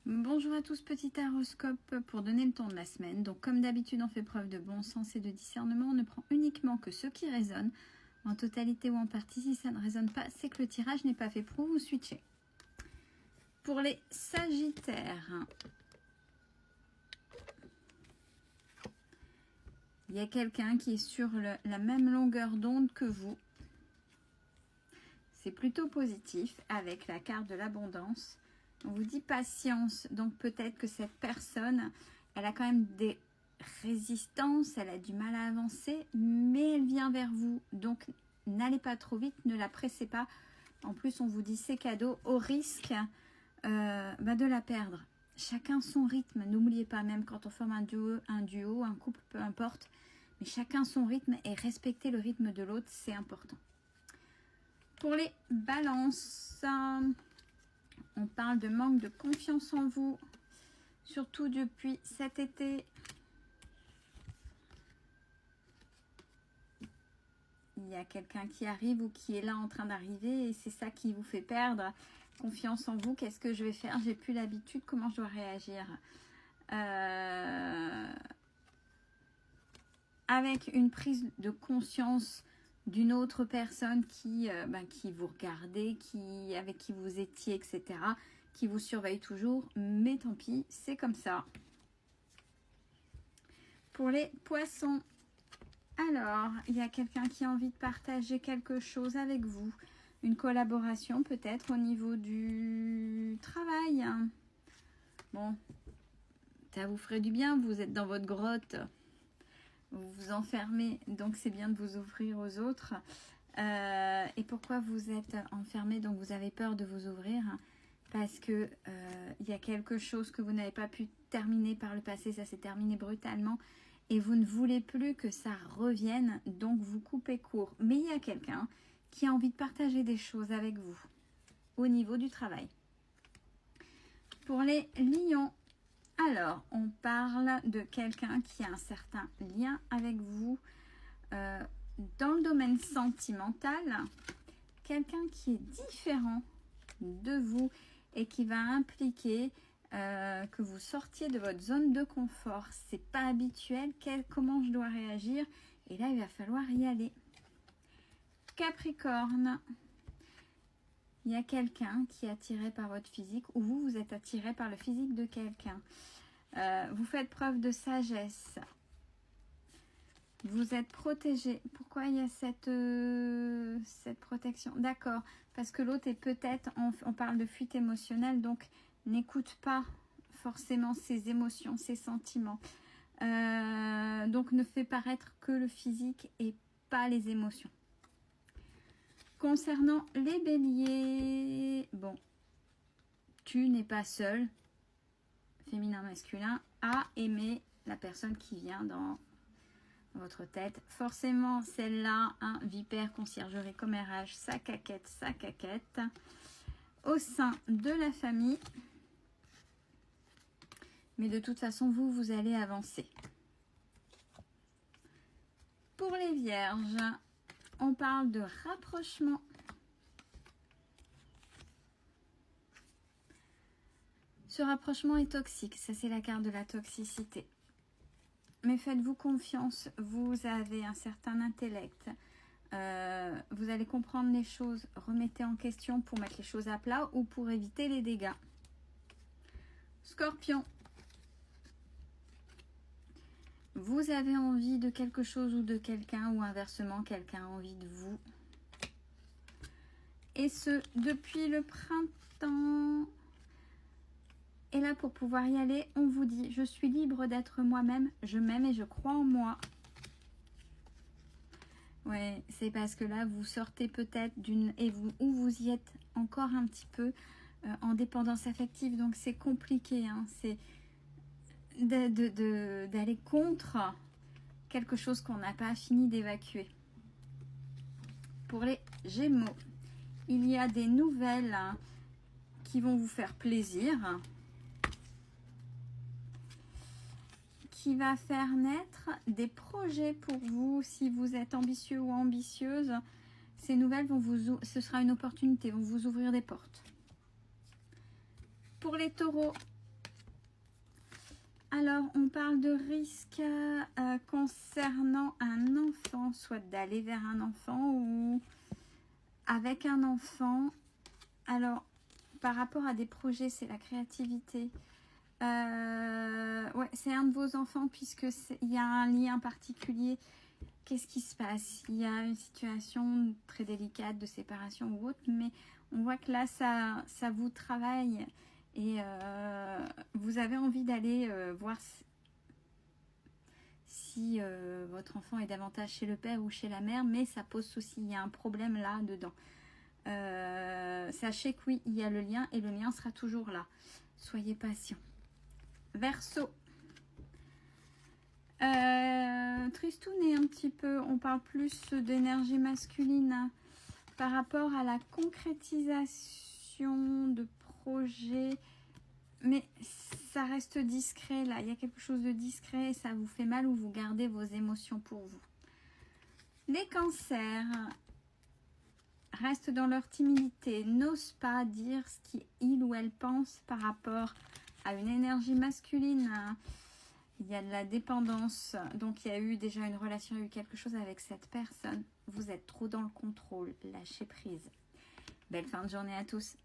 Bonjour à tous, petit horoscope pour donner le ton de la semaine. Donc comme d'habitude, on fait preuve de bon sens et de discernement. On ne prend uniquement que ce qui résonne, en totalité ou en partie. Si ça ne résonne pas, c'est que le tirage n'est pas fait pour vous switcher. Pour les Sagittaires, il y a quelqu'un qui est sur la même longueur d'onde que vous. C'est plutôt positif avec la carte de l'abondance. On vous dit patience, donc peut-être que cette personne, elle a quand même des résistances, elle a du mal à avancer, mais elle vient vers vous. Donc n'allez pas trop vite, ne la pressez pas. En plus, on vous dit c'est cadeau au risque de la perdre. Chacun son rythme, n'oubliez pas, même quand on forme un duo, un couple, peu importe, mais chacun son rythme et respecter le rythme de l'autre, c'est important. Pour les balances, on parle de manque de confiance en vous, surtout depuis cet été. Il y a quelqu'un qui arrive ou qui est là en train d'arriver et c'est ça qui vous fait perdre confiance en vous. Qu'est-ce que je vais faire? J'ai plus l'habitude, comment je dois réagir? Avec une prise de conscience d'une autre personne qui vous regardait, avec qui vous étiez, etc., qui vous surveille toujours, mais tant pis, c'est comme ça. Pour les poissons, alors, il y a quelqu'un qui a envie de partager quelque chose avec vous, une collaboration peut-être au niveau du travail. Bon, ça vous ferait du bien, vous êtes dans votre grotte, vous vous enfermez, donc c'est bien de vous ouvrir aux autres. Et pourquoi vous êtes enfermé, donc vous avez peur de vous ouvrir? Parce que il y a quelque chose que vous n'avez pas pu terminer par le passé, ça s'est terminé brutalement et vous ne voulez plus que ça revienne, donc vous coupez court. Mais il y a quelqu'un qui a envie de partager des choses avec vous au niveau du travail. Pour les lions, alors on parle de quelqu'un qui a un certain lien avec vous dans le domaine sentimental, quelqu'un qui est différent de vous et qui va impliquer que vous sortiez de votre zone de confort. C'est pas habituel. Comment je dois réagir? Et là, il va falloir y aller. Capricorne, il y a quelqu'un qui est attiré par votre physique ou vous êtes attiré par le physique de quelqu'un. Vous faites preuve de sagesse. Vous êtes protégé. Pourquoi il y a cette protection? D'accord, parce que l'autre est peut-être, on parle de fuite émotionnelle, donc n'écoute pas forcément ses émotions, ses sentiments. Donc ne fait paraître que le physique et pas les émotions. Concernant les béliers, bon, tu n'es pas seul, féminin, masculin, à aimer la personne qui vient dans votre tête. Forcément, celle-là, vipère, conciergerie, commérage, sa caquette, au sein de la famille. Mais de toute façon, vous allez avancer. Pour les vierges, on parle de rapprochement. Ce rapprochement est toxique, ça c'est la carte de la toxicité. Mais faites-vous confiance, vous avez un certain intellect. Vous allez comprendre les choses, remettez en question pour mettre les choses à plat ou pour éviter les dégâts. Scorpion, vous avez envie de quelque chose ou de quelqu'un ou inversement, quelqu'un a envie de vous. Et ce, depuis le printemps. Et là, pour pouvoir y aller, on vous dit, je suis libre d'être moi-même, je m'aime et je crois en moi. Ouais, c'est parce que là, vous sortez peut-être ou vous y êtes encore un petit peu en dépendance affective. Donc, c'est compliqué, hein, c'est d'aller contre quelque chose qu'on n'a pas fini d'évacuer. Pour les Gémeaux, il y a des nouvelles qui vont vous faire plaisir, qui va faire naître des projets pour vous. Si vous êtes ambitieux ou ambitieuse, ces nouvelles ce sera une opportunité, vont vous ouvrir des portes. Pour les taureaux, Alors, on parle de risque concernant un enfant, soit d'aller vers un enfant ou avec un enfant. Alors, par rapport à des projets, c'est la créativité. Ouais, c'est un de vos enfants puisque il y a un lien particulier. Qu'est-ce qui se passe? Il y a une situation très délicate de séparation ou autre, mais on voit que là, ça vous travaille et vous avez envie d'aller voir si votre enfant est davantage chez le père ou chez la mère, mais ça pose souci, il y a un problème là dedans. Sachez que oui, il y a le lien et le lien sera toujours là. Soyez patient. Verseau. Tristoun est un petit peu, on parle plus d'énergie masculine par rapport à la concrétisation de projets, mais ça reste discret là, il y a quelque chose de discret et ça vous fait mal ou vous gardez vos émotions pour vous. Les cancers restent dans leur timidité, n'osent pas dire ce qu'ils ou elles pensent par rapport à une énergie masculine. Il y a de la dépendance, donc il y a eu déjà une relation, il y a eu quelque chose avec cette personne. Vous êtes trop dans le contrôle, lâchez prise. Belle fin de journée à tous.